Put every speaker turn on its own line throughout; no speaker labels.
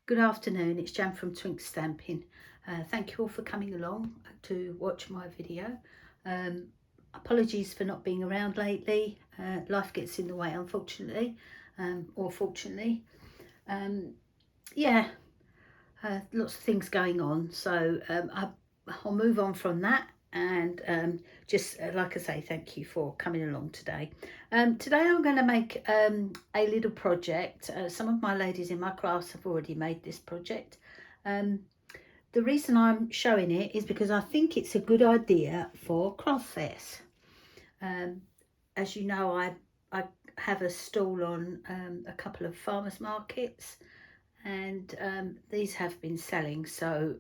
Good afternoon, it's Jan from Twink Stamping. Thank you all for coming along to watch my video. Apologies for not being around lately. Life gets in the way, unfortunately, or fortunately. Yeah, lots of things going on, so I'll move on from that and just like I say, thank you for coming along today. Today I'm going to make a little project. Some of my ladies in my class have already made this project. The reason I'm showing it is because I think it's a good idea for craft fairs. As you know, I have a stall on a couple of farmers markets, and these have been selling, so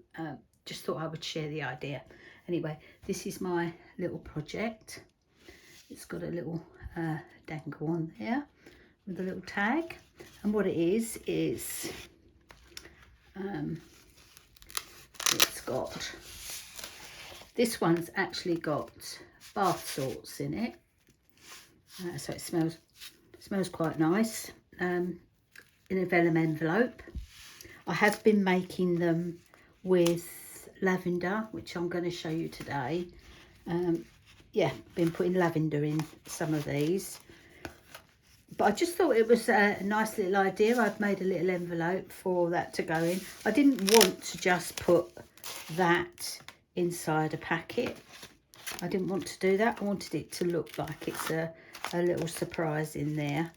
just thought I would share the idea. Anyway, this is my little project. It's got a little dangle on there with a little tag, and what it is it's got, this one's actually got bath salts in it, so it smells quite nice, in a vellum envelope. I have been making them with lavender, which I'm going to show you today. Yeah, been putting lavender in some of these, but I just thought it was a nice little idea. I've made a little envelope for that to go in. I didn't want to just put that inside a packet. I didn't want to do that. I wanted it to look like it's a little surprise in there.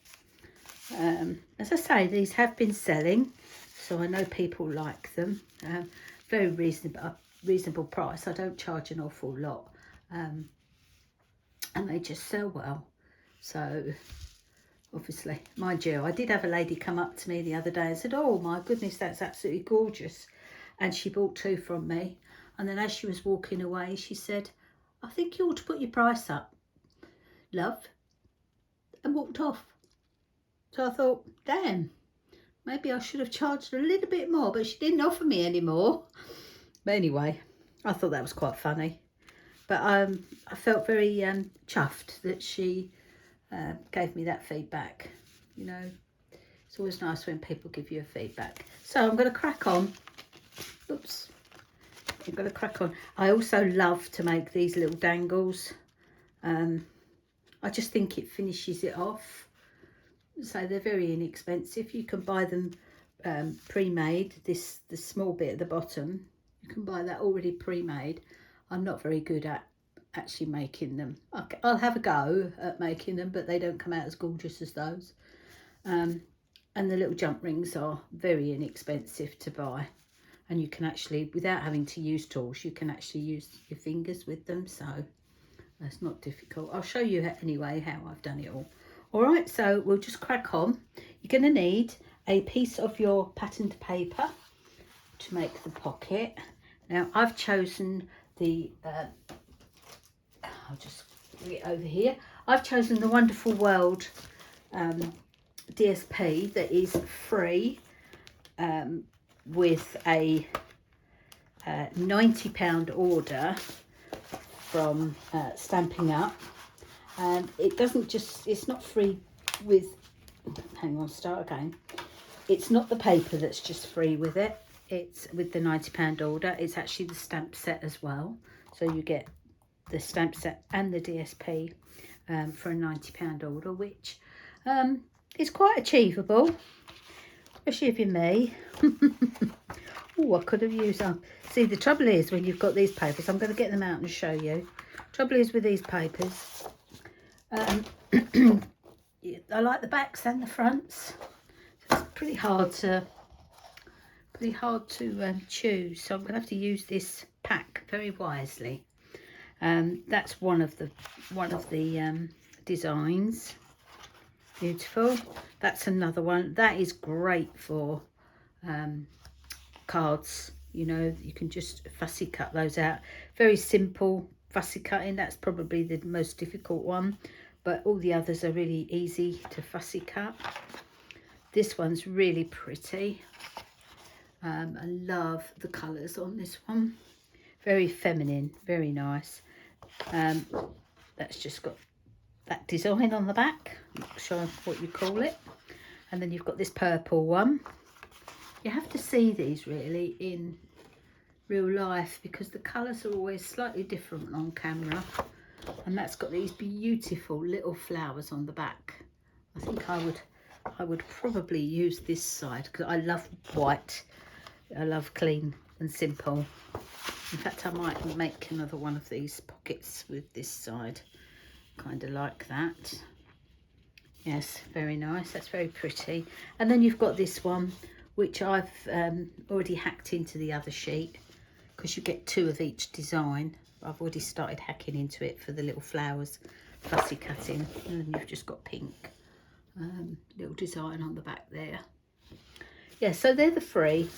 As I say, these have been selling, so I know people like them. Very reasonable price. I don't charge an awful lot, and they just sell well. So obviously, mind you, I did have a lady come up to me the other day and said, "Oh my goodness, that's absolutely gorgeous," and she bought two from me. And then as she was walking away, she said, "I think you ought to put your price up, love," and walked off. So I thought, damn, maybe I should have charged a little bit more, but she didn't offer me any more. But anyway, I thought that was quite funny. But I felt very chuffed that she gave me that feedback. You know, it's always nice when people give you a feedback. So I'm going to crack on. Oops. I'm going to crack on. I also love to make these little dangles. I just think it finishes it off. So they're very inexpensive. You can buy them pre-made. The small bit at the bottom, you can buy that already pre-made. I'm not very good at actually making them. I'll have a go at making them, but they don't come out as gorgeous as those. And the little jump rings are very inexpensive to buy, and you can actually, without having to use tools, you can actually use your fingers with them, so that's not difficult. I'll show you anyway how I've done it all. All right, so we'll just crack on. You're going to need a piece of your patterned paper to make the pocket. Now I've chosen the I'll just bring it over here. I've chosen the Wonderful World DSP that is free, with a £90 order from Stamping Up. And it doesn't just, it's not free with, hang on, start again. It's not the paper that's just free with it. It's with the £90 order. It's actually the stamp set as well. So you get the stamp set and the DSP for a £90 order, which is quite achievable, especially if you're me. Oh, I could have used them. See, the trouble is when you've got these papers, I'm going to get them out and show you. Trouble is with these papers, I like the backs and the fronts. It's pretty hard to choose, so I'm gonna have to use this pack very wisely. That's one of the designs. Beautiful. That's another one. That is great for cards. You know, you can just fussy cut those out. Very simple fussy cutting. That's probably the most difficult one, but all the others are really easy to fussy cut. This one's really pretty. I love the colours on this one. Very feminine, very nice. That's just got that design on the back. I'm not sure what you call it. And then you've got this purple one. You have to see these really in real life because the colours are always slightly different on camera. And that's got these beautiful little flowers on the back. I think I would probably use this side because I love white. I love clean and simple. In fact, I might make another one of these pockets with this side. Kind of like that. Yes, very nice. That's very pretty. And then you've got this one, which I've already hacked into the other sheet because you get 2 of each design. I've already started hacking into it for the little flowers, fussy cutting, and then you've just got pink little design on the back there. Yeah, so they're the 3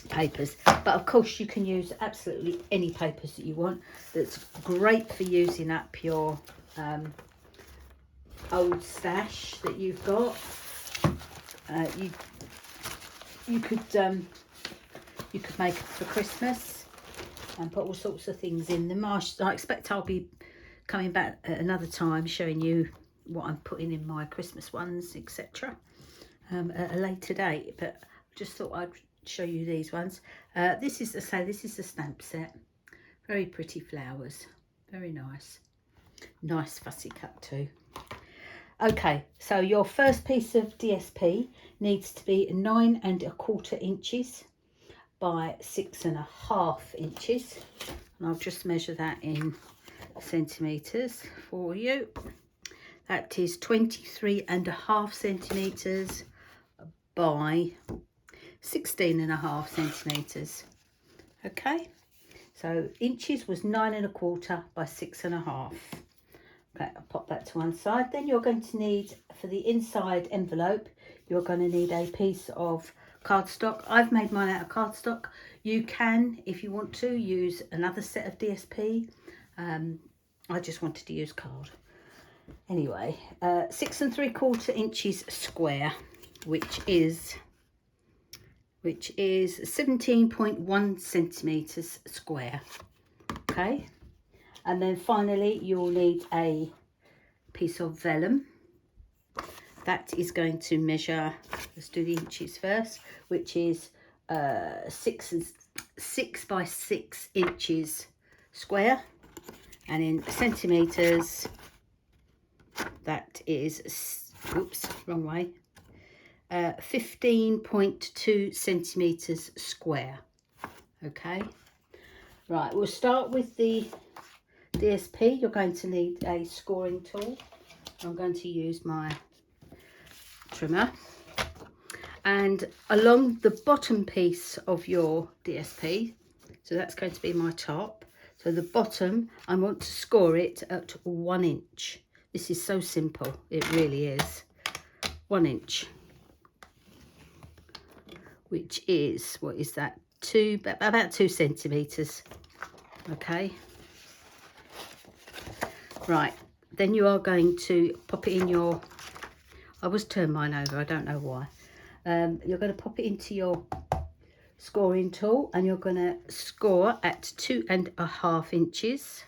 papers, but of course you can use absolutely any papers that you want. That's great for using up your old stash that you've got. You could make it for Christmas and put all sorts of things in them. I expect I'll be coming back at another time showing you what I'm putting in my Christmas ones, etc. At a later date, but I just thought I'd show you these ones. This is the stamp set. Very pretty flowers, very nice. Nice fussy cut too. Okay, so your first piece of DSP needs to be 9 1/4 inches by 6 1/2 inches, and I'll just measure that in centimeters for you. That is 23 1/2 centimeters by 16 1/2 centimeters. Okay, so inches was 9 1/4 by 6 1/2. Okay, I'll pop that to one side. Then you're going to need, for the inside envelope, you're going to need a piece of cardstock. I've made mine out of cardstock. You can, if you want to, use another set of DSP. I just wanted to use card. Anyway, 6 3/4 inches square, which is 17.1 centimeters square. Okay. And then finally, you'll need a piece of vellum. That is going to measure, let's do the inches first, which is 6 by 6 inches square. And in centimetres, that is, oops, wrong way, 15.2 centimetres square. Okay. Right, we'll start with the DSP. You're going to need a scoring tool. I'm going to use my trimmer, and along the bottom piece of your DSP, so that's going to be my top, so the bottom, I want to score it at 1 inch. This is so simple, it really is. 1 inch, which is, what is that, about 2 centimeters. Okay. Right, then you are going to pop it in your, I was turned mine over, I don't know why. You're going to pop it into your scoring tool, and you're going to score at 2 1/2 inches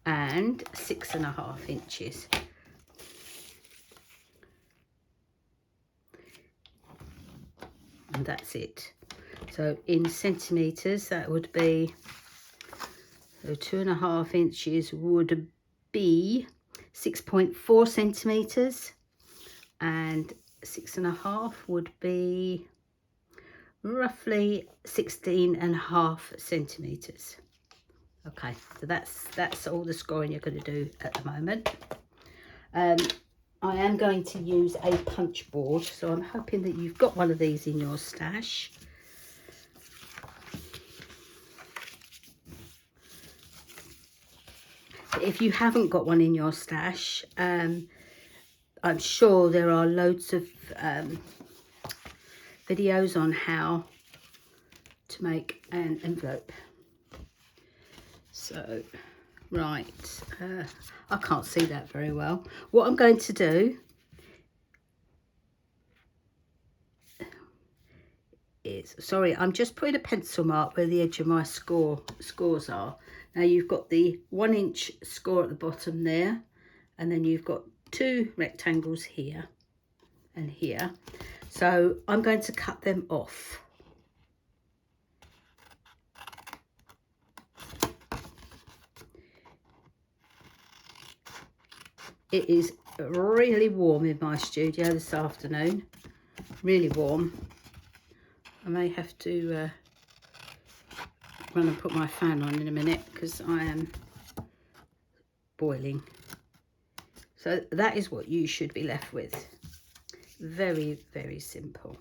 and 6 1/2 inches. And that's it. So in centimeters, that would be, so 2 1/2 inches would be 6.4 centimeters, and 6 1/2 would be roughly 16 1/2 centimeters. Okay, so that's all the scoring you're going to do at the moment. I am going to use a punch board, so I'm hoping that you've got one of these in your stash. If you haven't got one in your stash, I'm sure there are loads of videos on how to make an envelope. So, right, I can't see that very well. What I'm going to do is, sorry, I'm just putting a pencil mark where the edge of my scores are. Now you've got the 1 inch score at the bottom there, and then you've got 2 rectangles here. and here. So I'm going to cut them off. It is really warm in my studio this afternoon, really warm. I may have to run and put my fan on in a minute because I am boiling. So that is what you should be left with. Very, very simple.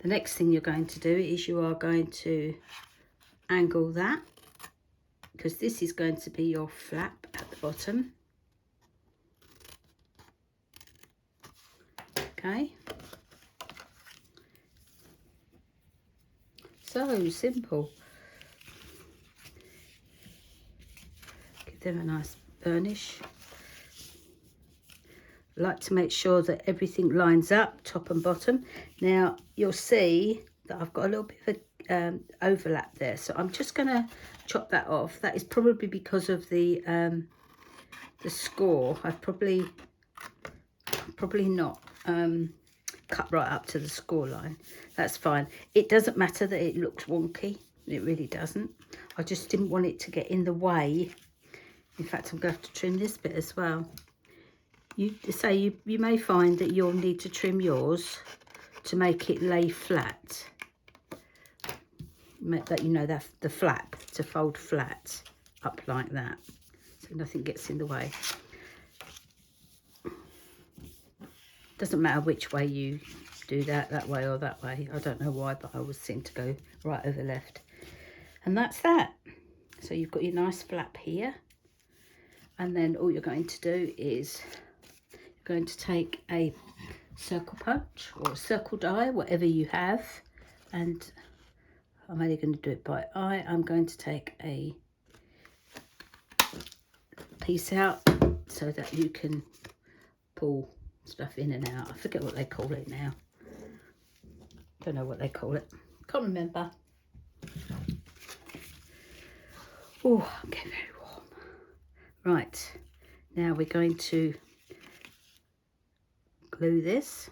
The next thing you're going to do is you are going to angle that, because this is going to be your flap at the bottom. Okay. So simple. Give them a nice burnish. Like to make sure that everything lines up, top and bottom. Now you'll see that I've got a little bit of overlap there, so I'm just going to chop that off. That is probably because of the score. I've probably not cut right up to the score line. That's fine. It doesn't matter that it looks wonky. It really doesn't. I just didn't want it to get in the way. In fact, I'm going to have to trim this bit as well. You may find that you'll need to trim yours to make it lay flat. That, you know, that the flap to fold flat up like that, so nothing gets in the way. Doesn't matter which way you do that way or that way. I don't know why, but I always seem to go right over left. And that's that. So you've got your nice flap here, and then all you're going to do is you're going to take a circle punch or a circle die, whatever you have, and I'm only going to do it by eye. I'm going to take a piece out so that you can pull stuff in and out. I forget what they call it now. Don't know what they call it. Can't remember. Oh, I'm getting very warm. Right, now we're going to glue this.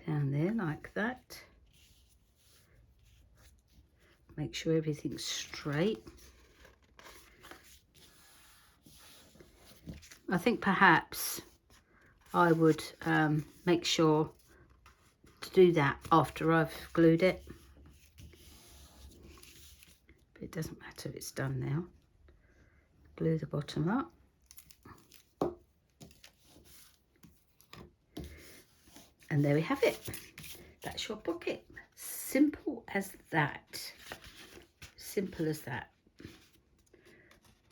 Down there like that. Make sure everything's straight. I think perhaps I would make sure to do that after I've glued it. But it doesn't matter, it's done now. Glue the bottom up. And there we have it. That's your pocket. Simple as that. Simple as that.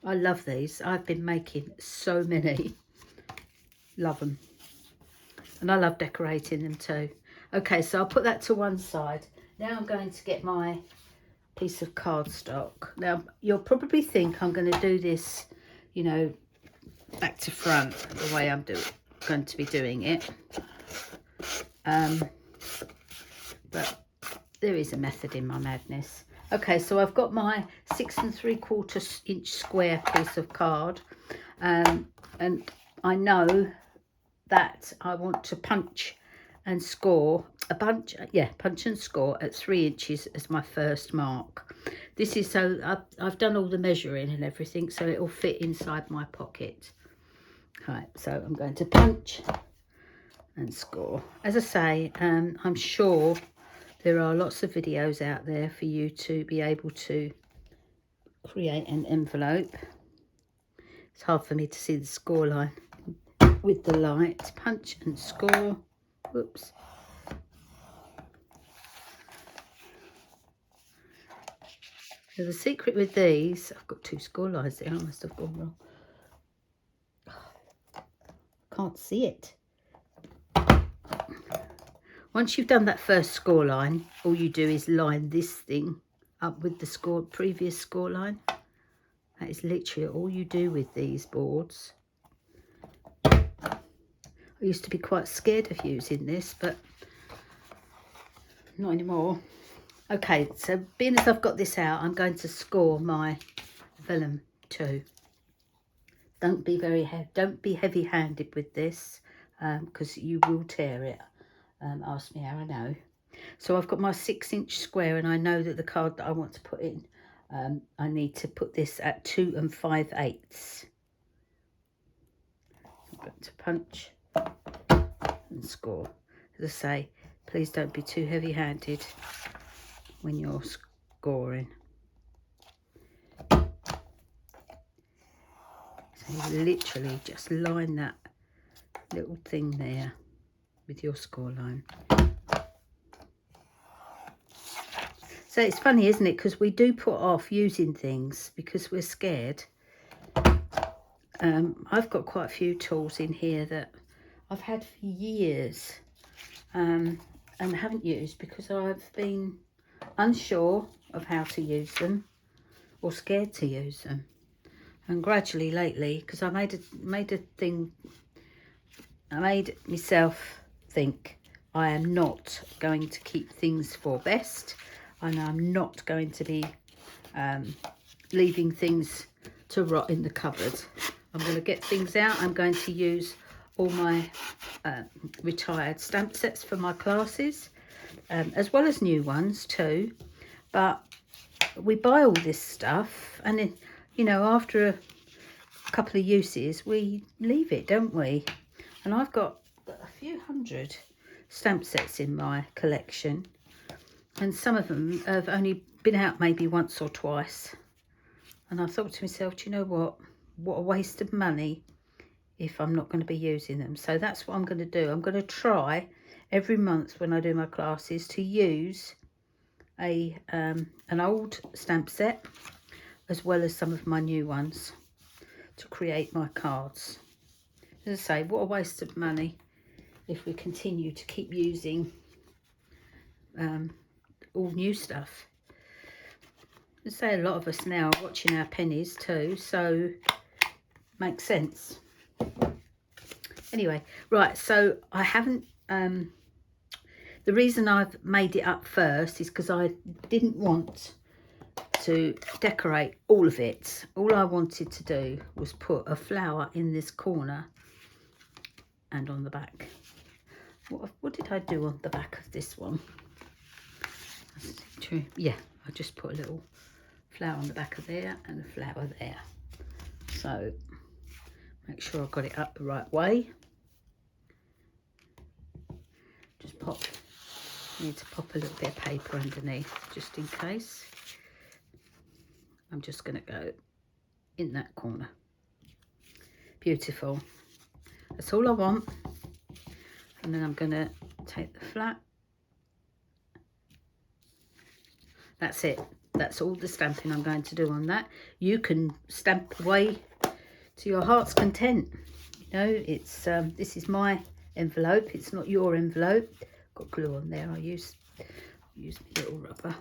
I love these. I've been making so many. Love them. And I love decorating them too. Okay, so I'll put that to one side. Now I'm going to get my piece of cardstock. Now, you'll probably think I'm going to do this, you know, back to front, the way I'm going to be doing it. But there is a method in my madness. Okay, so I've got my 6 3/4 inch square piece of card, and I know that I want to punch and score punch and score at 3 inches as my first mark. This is so I've done all the measuring and everything, so it will fit inside my pocket. Right, so I'm going to punch and score. As I say, I'm sure there are lots of videos out there for you to be able to create an envelope. It's hard for me to see the score line with the light. Punch and score. Whoops. So the secret with these, I've got 2 score lines there. I must have gone wrong. Can't see it. Once you've done that first score line, all you do is line this thing up with the previous score line. That is literally all you do with these boards. I used to be quite scared of using this, but not anymore. Okay, so being as I've got this out, I'm going to score my vellum too. Don't be heavy-handed with this, because you will tear it. Ask me how I know. So I've got my 6-inch square, and I know that the card that I want to put in, I need to put this at 2 5/8. I've got to punch and score. As I say, please don't be too heavy-handed when you're scoring. So you literally just line that little thing there with your score line. So it's funny, isn't it? Because we do put off using things because we're scared. I've got quite a few tools in here that I've had for years and haven't used because I've been unsure of how to use them or scared to use them. And gradually lately, because I made myself think I am not going to keep things for best, and I'm not going to be leaving things to rot in the cupboard. I'm going to get things out. I'm going to use all my retired stamp sets for my classes, as well as new ones too. But we buy all this stuff, and it, you know, after a couple of uses we leave it, don't we? And I've got a few hundred stamp sets in my collection, and some of them have only been out maybe once or twice. And I thought to myself, do you know what a waste of money if I'm not going to be using them. So that's what I'm going to do. I'm going to try every month when I do my classes to use an old stamp set as well as some of my new ones to create my cards. As I say, what a waste of money if we continue to keep using all new stuff. As I say, a lot of us now are watching our pennies too, so makes sense. Anyway, right, so I haven't the reason I've made it up first is because I didn't want to decorate all of it. All I wanted to do was put a flower in this corner and on the back. What did I do on the back of this one? Yeah, I just put a little flower on the back of there and a flower there. So make sure I got it up the right way. Just need to pop a little bit of paper underneath just in case. I'm just going to go in that corner. Beautiful. That's all I want. And then I'm going to take the flat. That's it. That's all the stamping I'm going to do on that. You can stamp away to your heart's content. You know, it's this is my envelope. It's not your envelope. Got glue on there. I'll use my little rubber.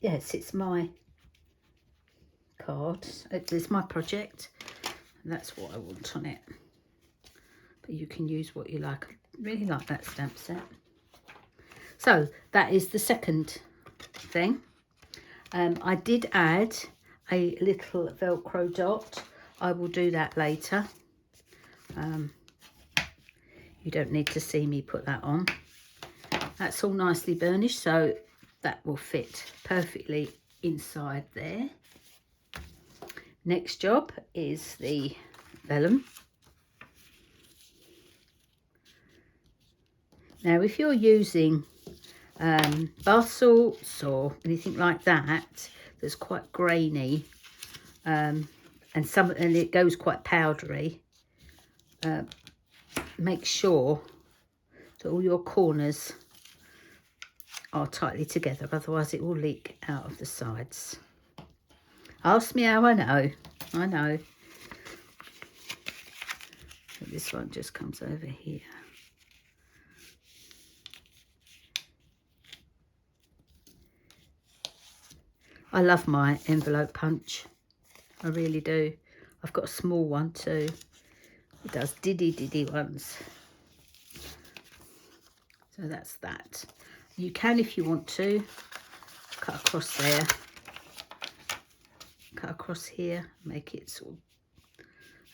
Yes, it's my card. It's my project. And that's what I want on it. But you can use what you like. I really like that stamp set. So that is the second thing. I did add a little Velcro dot. I will do that later. You don't need to see me put that on. That's all nicely burnished, so that will fit perfectly inside there. Next job is the vellum. Now, if you're using bath salts or anything like that, that's quite grainy, and it goes quite powdery, make sure that all your corners are tightly together, otherwise it will leak out of the sides. Ask me how I know. I know. So this one just comes over here. I love my envelope punch. I really do. I've got a small one too. It does diddy ones. So that's that. You can, if you want to, cut across there. cut across here, make it sort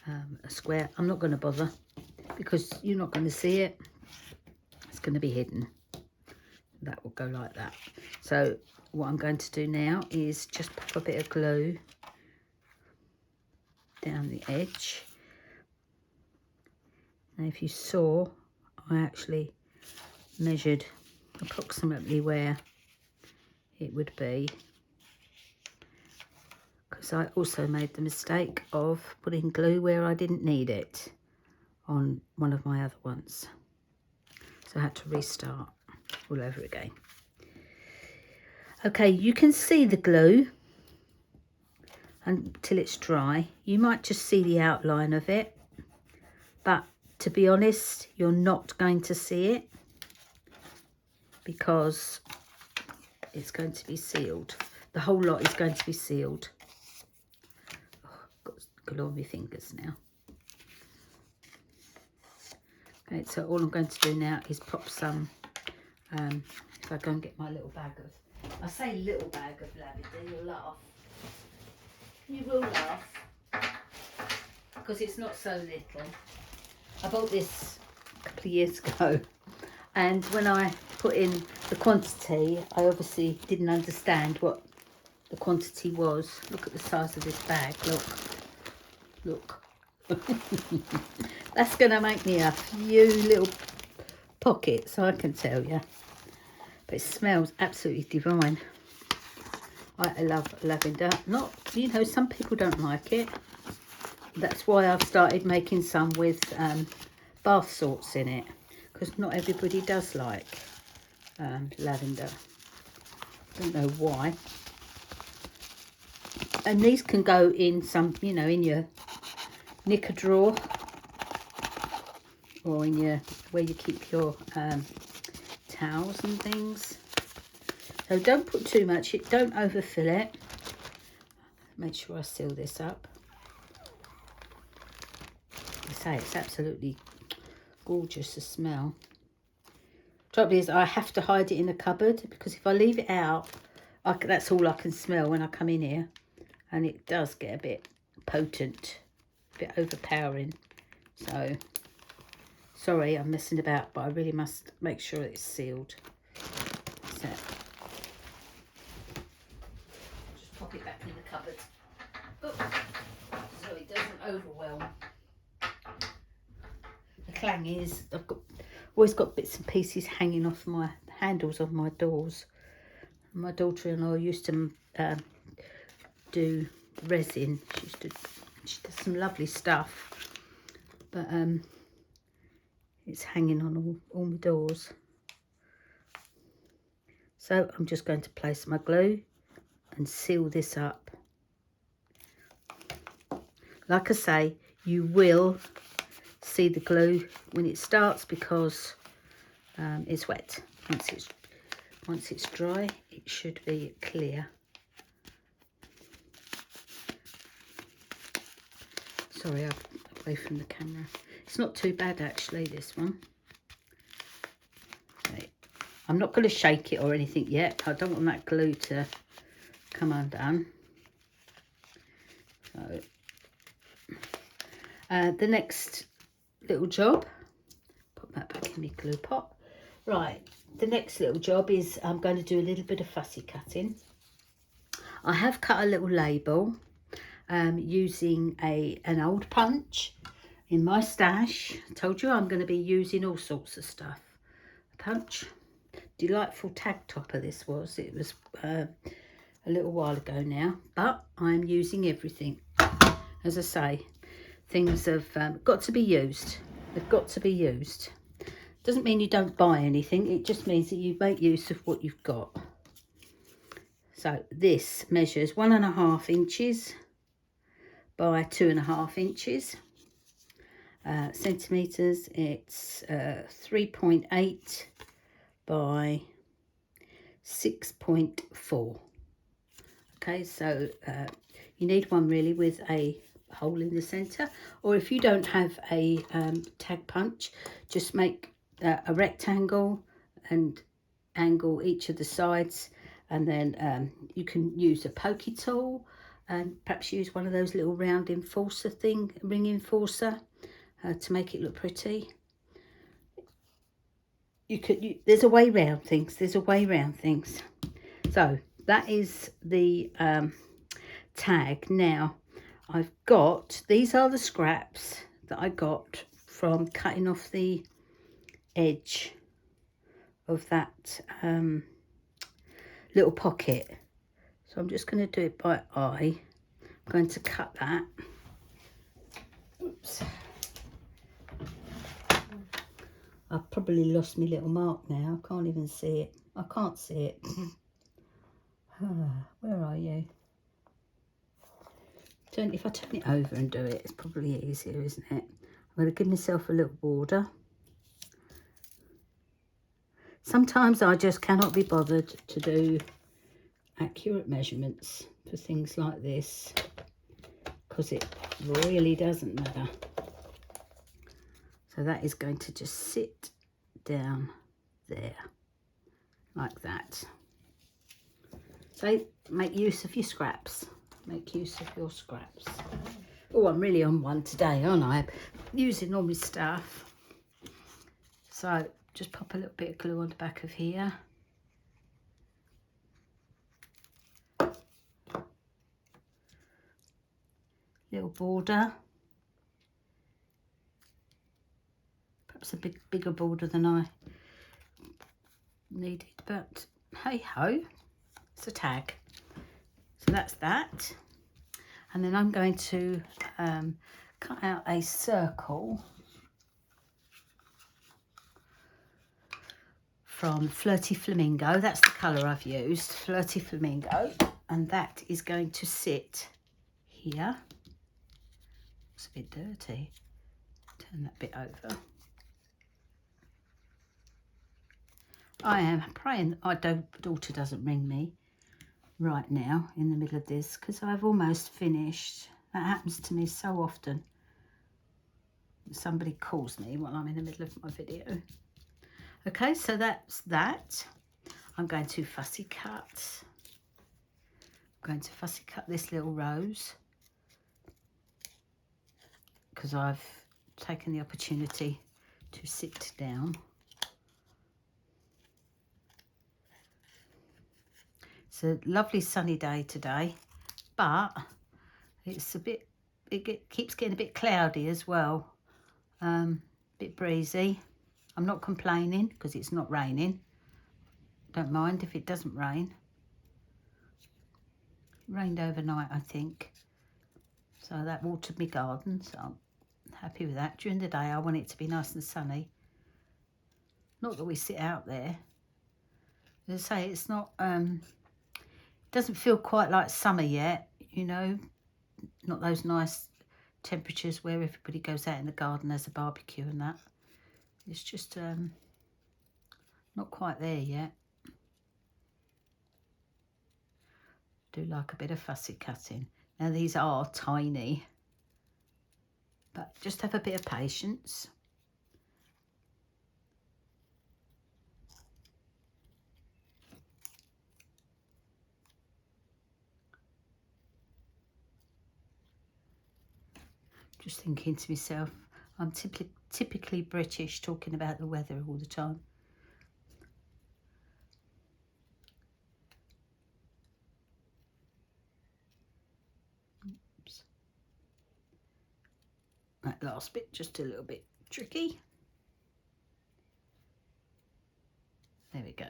of a square. I'm not going to bother because you're not going to see it. It's going to be hidden. That will go like that. So what I'm going to do now is just pop a bit of glue down the edge. Now if you saw, I actually measured approximately where it would be, because I also made the mistake of putting glue where I didn't need it on one of my other ones. So I had to restart all over again. Okay, you can see the glue until it's dry. You might just see the outline of it, but to be honest, you're not going to see it because it's going to be sealed. The whole lot is going to be sealed. Oh, I've got glue on my fingers now. Okay, so all I'm going to do now is pop some, if I go and get my little bag of, I say little bag of lavender, you'll laugh. You will laugh, because it's not so little. I bought this a couple of years ago, and when I put in the quantity, I obviously didn't understand what the quantity was. Look at the size of this bag, look. That's going to make me a few little pockets, I can tell you. But it smells absolutely divine. I love lavender. Not, you know, some people don't like it. That's why I've started making some with bath salts in it, because not everybody does like lavender. Don't know why. And these can go in some, you know, in your knicker drawer, or in your, where you keep your towels and things. So don't put too much, don't overfill it. Make sure I seal this up. I say it's absolutely gorgeous to smell. Trouble is, I have to hide it in a cupboard, because if I leave it out, that's all I can smell when I come in here, and it does get a bit potent, a bit overpowering. So sorry, I'm messing about, but I really must make sure it's sealed. So just pop it back in the cupboard. Oh, so it doesn't overwhelm. The clang is, I've always got bits and pieces hanging off my handles of my doors. My daughter-in-law used to do resin. She does some lovely stuff, but it's hanging on all my doors. So I'm just going to place my glue and seal this up. Like I say, you will see the glue when it starts, because it's wet. Once it's dry, it should be clear. Sorry, I'm away from the camera. It's not too bad actually, this one. Okay. I'm not going to shake it or anything yet. I don't want that glue to come undone. So the next little job, put that back in my glue pot. Right, the next little job is I'm going to do a little bit of fussy cutting. I have cut a little label using an old punch in my stash. I told you I'm going to be using all sorts of stuff. Punch, delightful tag topper this was. It was a little while ago now, but I'm using everything. As I say, things have got to be used. They've got to be used. Doesn't mean you don't buy anything, it just means that you make use of what you've got. So this measures 1.5 inches by 2.5 inches. Centimetres, it's 3.8 by 6.4. Okay, so you need one really with a hole in the centre, or if you don't have a tag punch, just make a rectangle and angle each of the sides, and then you can use a pokey tool, and perhaps use one of those little round enforcer thing, ring enforcer, to make it look pretty. There's a way round things. There's a way round things. So that is the tag. Now I've got, these are the scraps that I got from cutting off the edge of that little pocket. So I'm just going to do it by eye. I'm going to cut that. Oops. I've probably lost my little mark now. I can't even see it. I can't see it. Where are you? If I turn it over and do it, it's probably easier, isn't it? I'm going to give myself a little border. Sometimes I just cannot be bothered to do accurate measurements for things like this, because it really doesn't matter. So that is going to just sit down there like that. So make use of your scraps. Make use of your scraps. Oh, I'm really on one today, aren't I? Using all my stuff. So just pop a little bit of glue on the back of here. Little border. Perhaps a bigger border than I needed, but hey ho, it's a tag. So that's that. And then I'm going to cut out a circle from Flirty Flamingo. That's the colour I've used, Flirty Flamingo. And that is going to sit here. It's a bit dirty. Turn that bit over. I am praying my daughter doesn't ring me right now in the middle of this, because I've almost finished. That happens to me so often. Somebody calls me while I'm in the middle of my video. Okay, so that's that. I'm going to fussy cut. I'm going to fussy cut this little rose, because I've taken the opportunity to sit down. It's a lovely sunny day today, but it's a bit, keeps getting a bit cloudy as well, bit breezy. I'm not complaining because it's not raining. Don't mind if it doesn't rain. It rained overnight, I think, so that watered my garden, so I'm happy with that. During the day I want it to be nice and sunny, not that we sit out there. As I say, it's not doesn't feel quite like summer yet, you know, not those nice temperatures where everybody goes out in the garden, has a barbecue and that. It's just not quite there yet. Do like a bit of fussy cutting. Now these are tiny, but just have a bit of patience. Just thinking to myself, I'm typically British, talking about the weather all the time. Oops. That last bit just a little bit tricky. There we go.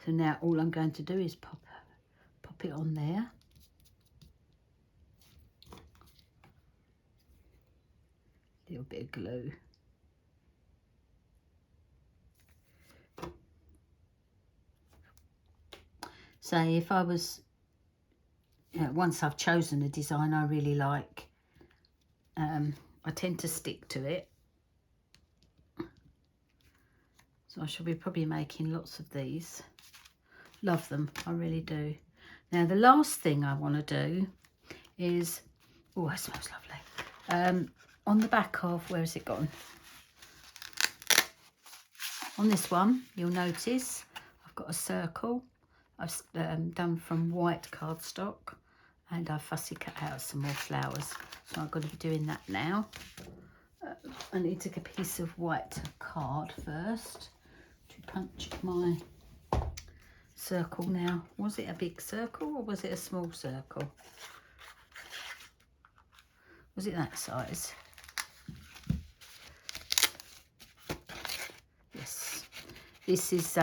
So now all I'm going to do is pop it on there. Little bit of glue. So if I was, once I've chosen a design I really like, I tend to stick to it. So I shall be probably making lots of these. Love them, I really do. Now the last thing I want to do is, oh, it smells lovely. On the back of, where has it gone? On this one, you'll notice I've got a circle. I've done from white cardstock, and I fussy cut out some more flowers. So I'm going to be doing that now. I need to get a piece of white card first to punch my circle now. Was it a big circle or was it a small circle? Was it that size? Yes. This is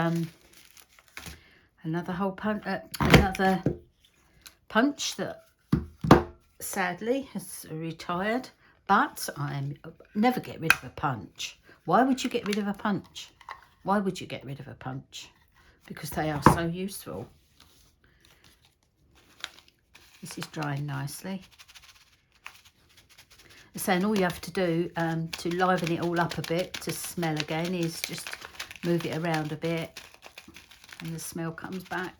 another punch that sadly has retired, but I never get rid of a punch. Why would you get rid of a punch? Why would you get rid of a punch? Because they are so useful. This is drying nicely. Saying all you have to do to liven it all up a bit to smell again is just move it around a bit and the smell comes back.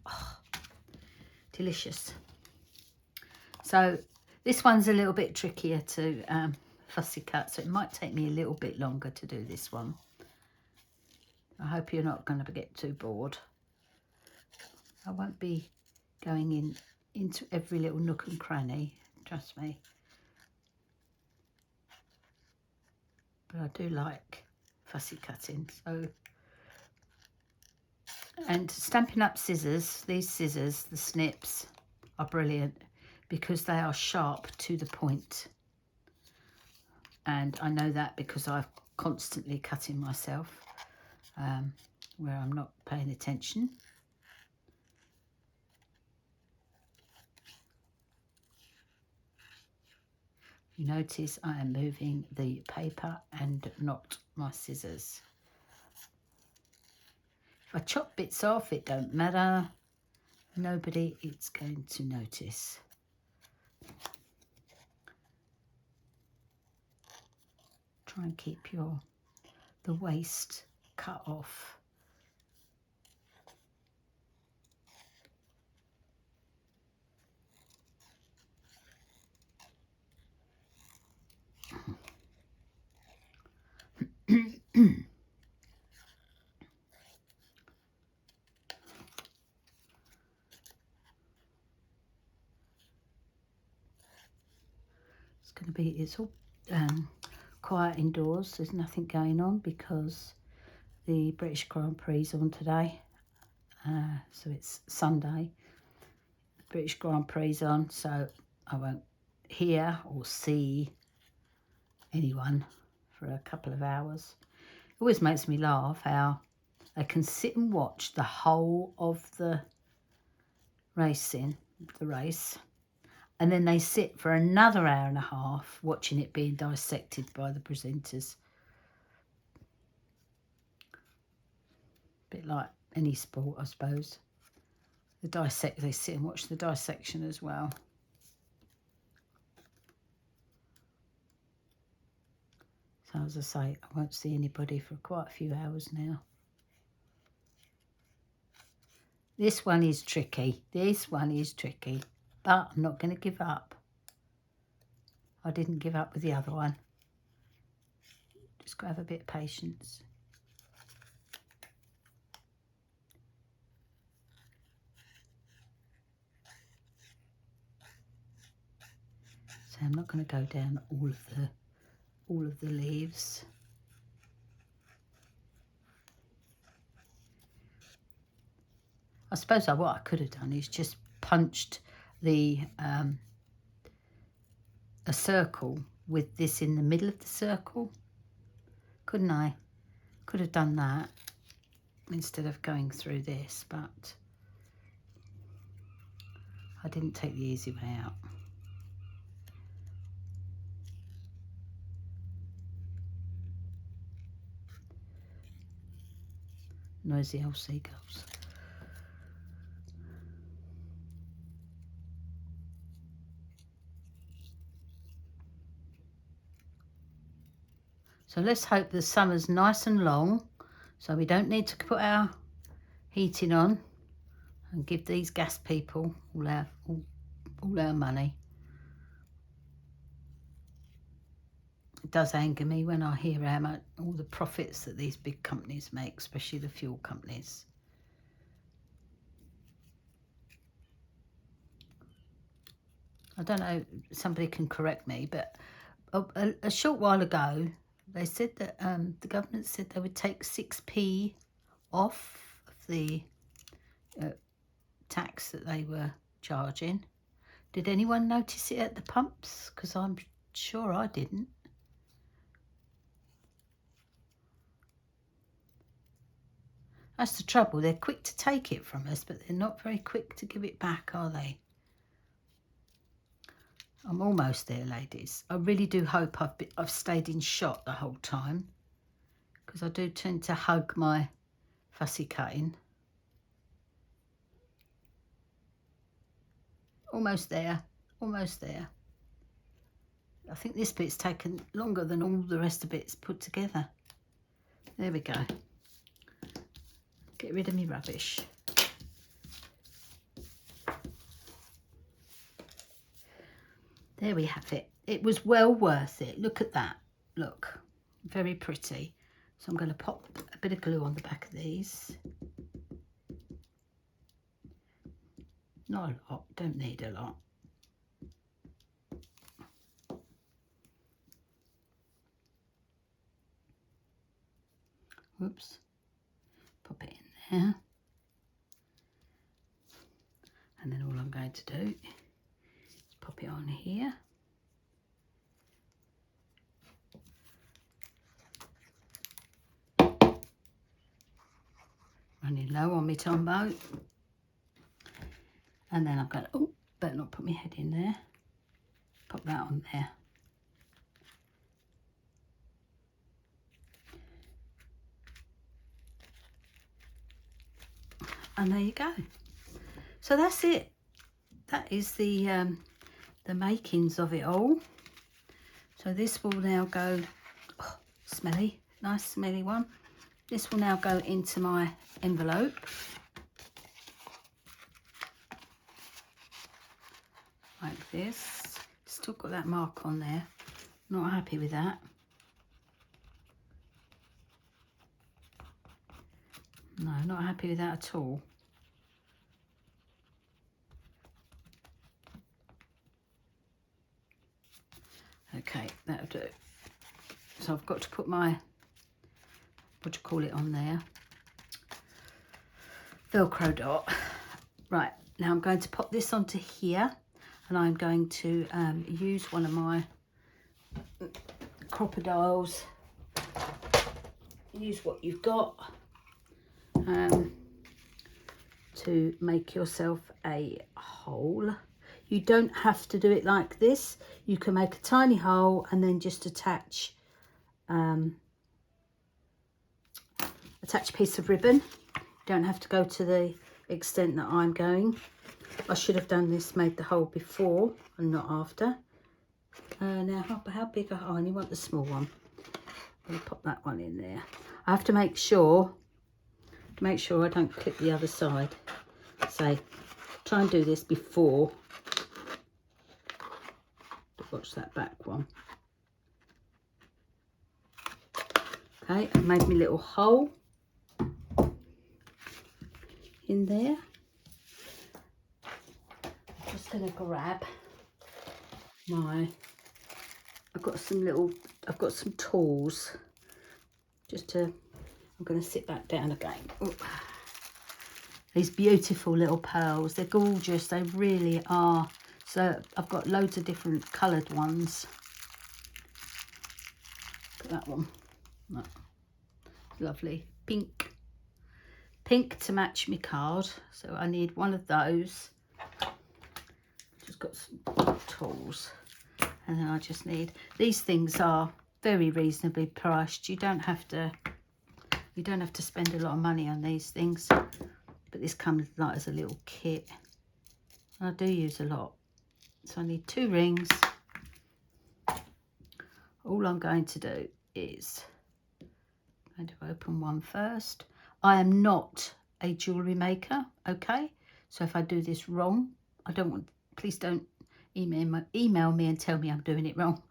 Oh, delicious. So this one's a little bit trickier to fussy cut, so it might take me a little bit longer to do this one. I hope you're not going to get too bored. I won't be going into every little nook and cranny, trust me. But I do like fussy cutting. So, and Stampin' Up scissors, these scissors, the snips, are brilliant because they are sharp to the point. And I know that because I'm constantly cutting myself where I'm not paying attention. You notice I am moving the paper and not my scissors. If I chop bits off, it don't matter. Nobody is going to notice. Try and keep the waste cut off. It's all quiet indoors. There's nothing going on because the British Grand Prix is on today. So it's Sunday. The British Grand Prix is on, so I won't hear or see anyone for a couple of hours. It always makes me laugh how I can sit and watch the whole of the race, and then they sit for another hour and a half watching it being dissected by the presenters. A bit like any sport, I suppose. They sit and watch the dissection as well. So as I say, I won't see anybody for quite a few hours now. This one is tricky. This one is tricky. But I'm not going to give up. I didn't give up with the other one. Just got to have a bit of patience. So I'm not going to go down all of the leaves. I suppose what I could have done is just punched a circle with this in the middle of the circle, couldn't I? Could have done that instead of going through this, but I didn't take the easy way out. Noisy old seagulls. So let's hope the summer's nice and long, so we don't need to put our heating on and give these gas people all our money. It does anger me when I hear how much all the profits that these big companies make, especially the fuel companies. I don't know, somebody can correct me, but a short while ago, they said that the government said they would take 6p off of the tax that they were charging. Did anyone notice it at the pumps? Because I'm sure I didn't. That's the trouble. They're quick to take it from us, but they're not very quick to give it back, are they? I'm almost there, ladies. I really do hope I've stayed in shot the whole time, because I do tend to hug my fussy cutting. Almost there. Almost there. I think this bit's taken longer than all the rest of it's put together. There we go. Get rid of me rubbish. There we have it. It was well worth it. Look at that. Look. Very pretty. So I'm going to pop a bit of glue on the back of these. Not a lot. Don't need a lot. Whoops. Pop it in there. And then all I'm going to do is pop it on here. Running low on my Tombow. And then I'm going to, oh, better not put my head in there. Pop that on there. And there you go. So that's it. That is the makings of it all. So this will now go, oh, smelly, nice smelly one. This will now go into my envelope. Like this. Still got that mark on there. Not happy with that. No, not happy with that at all. Okay, that'll do. So I've got to put my, what do you call it on there? Velcro dot. Right, now I'm going to pop this onto here, and I'm going to use one of my crocodiles. Use what you've got to make yourself a hole. You don't have to do it like this. You can make a tiny hole and then just attach a piece of ribbon. You don't have to go to the extent that I'm going. I should have done this, made the hole before and not after. Now, how big? I only want the small one. I'm going to pop that one in there. I have to make sure I don't clip the other side. So try and do this before. Watch that back one. Okay, I've made my little hole in there. I'm just going to grab my, I've got some tools just to, I'm going to sit back down again. Ooh. These beautiful little pearls, they're gorgeous, they really are. So I've got loads of different coloured ones. Look at that one. Oh, lovely. Pink. Pink to match my card. So I need one of those. Just got some tools. And then I just need, these things are very reasonably priced. You don't have to spend a lot of money on these things. But this comes like as a little kit. I do use a lot. So I need 2 rings. All I'm going to do is I'm going to open one first. I am not a jewellery maker, okay? So if I do this wrong, I don't want, please don't email me and tell me I'm doing it wrong.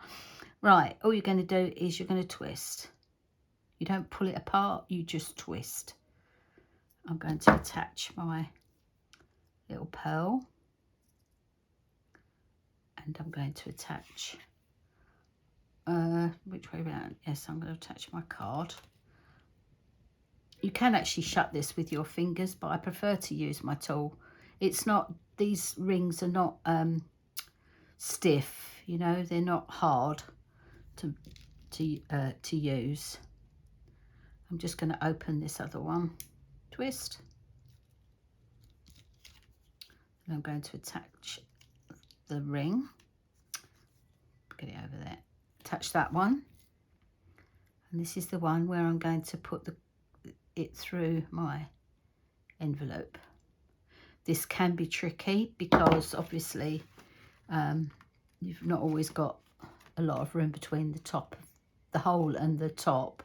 Right, all you're going to do is you're going to twist. You don't pull it apart, you just twist. I'm going to attach my little pearl. And I'm going to attach, which way around? Yes, I'm going to attach my card. You can actually shut this with your fingers, but I prefer to use my tool. It's not, these rings are not stiff, you know, they're not hard to use. I'm just going to open this other one, twist, and I'm going to attach the ring. Get it over there. Attach that one, and this is the one where I'm going to put it through my envelope. This can be tricky because obviously you've not always got a lot of room between the top, the hole and the top,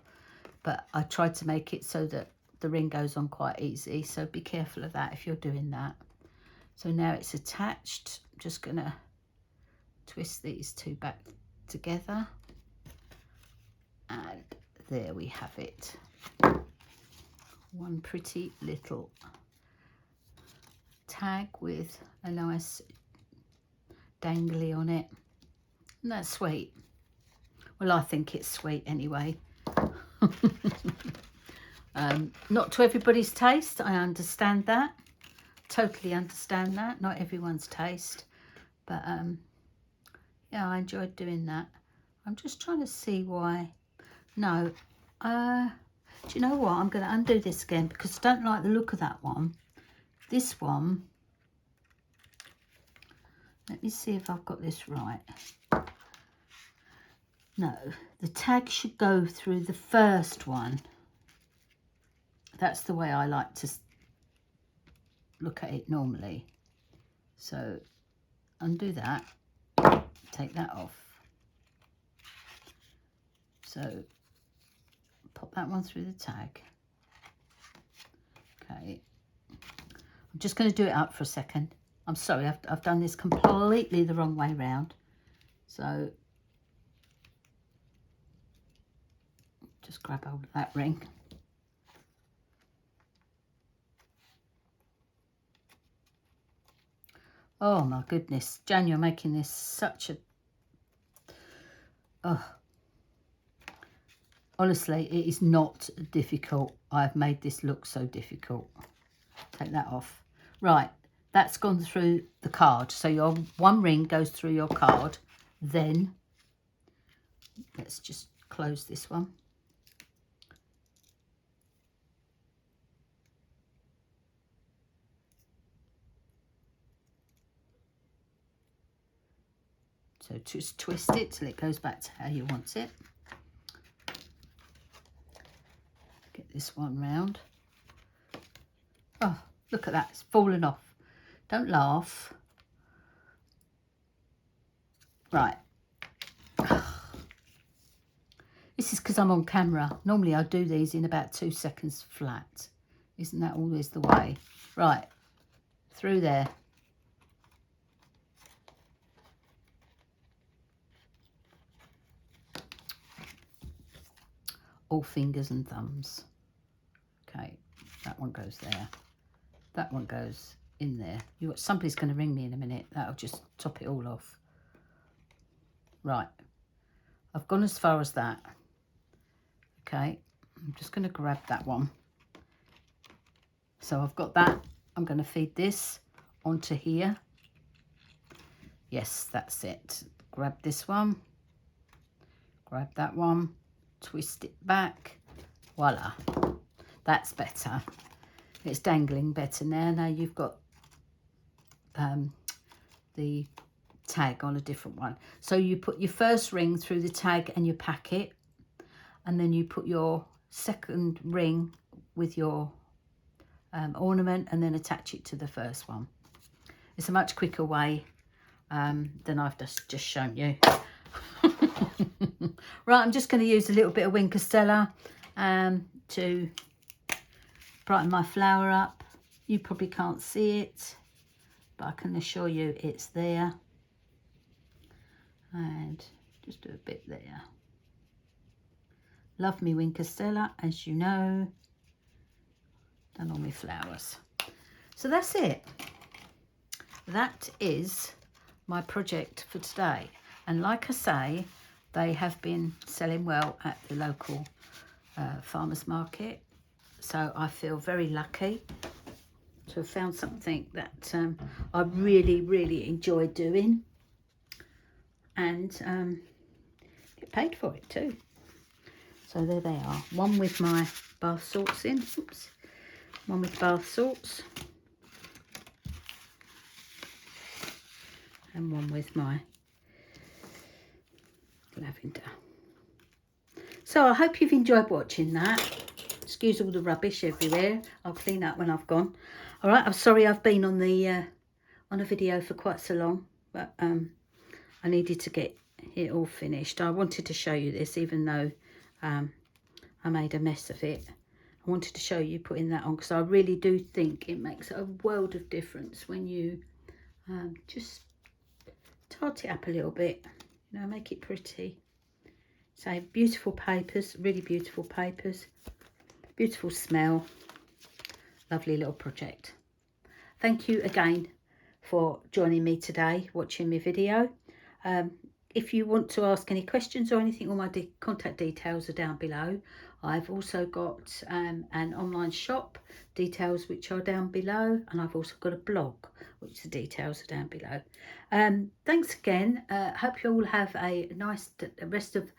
but I tried to make it so that the ring goes on quite easy, so be careful of that if you're doing that. So now it's attached. I'm just gonna twist these two back together, and there we have it. One pretty little tag with a nice dangly on it. Isn't that sweet? Well, I think it's sweet anyway. Not to everybody's taste, I understand that. Totally understand that. Not everyone's taste. But yeah, I enjoyed doing that. I'm just trying to see why. No. Do you know what? I'm going to undo this again because I don't like the look of that one. This one. Let me see if I've got this right. No, the tag should go through the first one. That's the way I like to look at it normally. So undo that, take that off. So pop that one through the tag. Okay, I'm just going to do it up for a second. I'm sorry, I've done this completely the wrong way round. So just grab hold of that ring. Oh my goodness, Jan, you're making this such a... Oh. Honestly, it is not difficult. I've made this look so difficult. Take that off. Right, that's gone through the card. So your one ring goes through your card. Then, let's just close this one. So just twist it till it goes back to how you want it. Get this one round. Oh, look at that, it's fallen off. Don't laugh. Right. This is because I'm on camera. Normally I do these in about 2 seconds flat. Isn't that always the way? Right, through there. All fingers and thumbs. Okay, that one goes there. That one goes in there. Somebody's going to ring me in a minute. That'll just top it all off. Right, I've gone as far as that. Okay, I'm just going to grab that one. So I've got that. I'm going to feed this onto here. Yes, that's it. Grab this one. Grab that one. Twist it back. Voila. That's better. It's dangling better now. Now you've got the tag on a different one. So you put your first ring through the tag and you pack it, and then you put your second ring with your ornament and then attach it to the first one. It's a much quicker way than I've just shown you. Right, I'm just going to use a little bit of Wink Stella to brighten my flower up. You probably can't see it, but I can assure you it's there. And just do a bit there. Love me Wink Stella, as you know. Done all my flowers. So that's it. That is my project for today. And like I say, they have been selling well at the local farmers market. So I feel very lucky to have found something that I really enjoy doing, and get paid for it too. So there they are. One with my bath salts in. Oops. One with bath salts. And one with my lavender. So I hope you've enjoyed watching that. Excuse all the rubbish everywhere. I'll clean up when I've gone. All right, I'm sorry I've been on the on a video for quite so long, but I needed to get it all finished. I wanted to show you this, even though I made a mess of it. I wanted to show you putting that on, because I really do think it makes a world of difference when you just tart it up a little bit, you know, make it pretty. So beautiful papers, really beautiful papers, beautiful smell, lovely little project. Thank you again for joining me today, watching my video. If you want to ask any questions or anything, all my contact details are down below. I've also got an online shop, details which are down below, and I've also got a blog which the details are down below. Thanks again. Hope you all have a nice rest of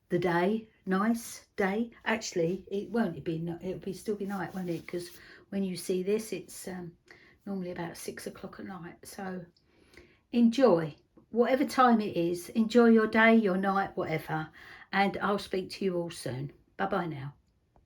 the day. Nice day. Actually, it won't be. It'll still be night, won't it? Because when you see this, it's normally about 6 o'clock at night. So enjoy whatever time it is. Enjoy your day, your night, whatever. And I'll speak to you all soon. Bye bye now.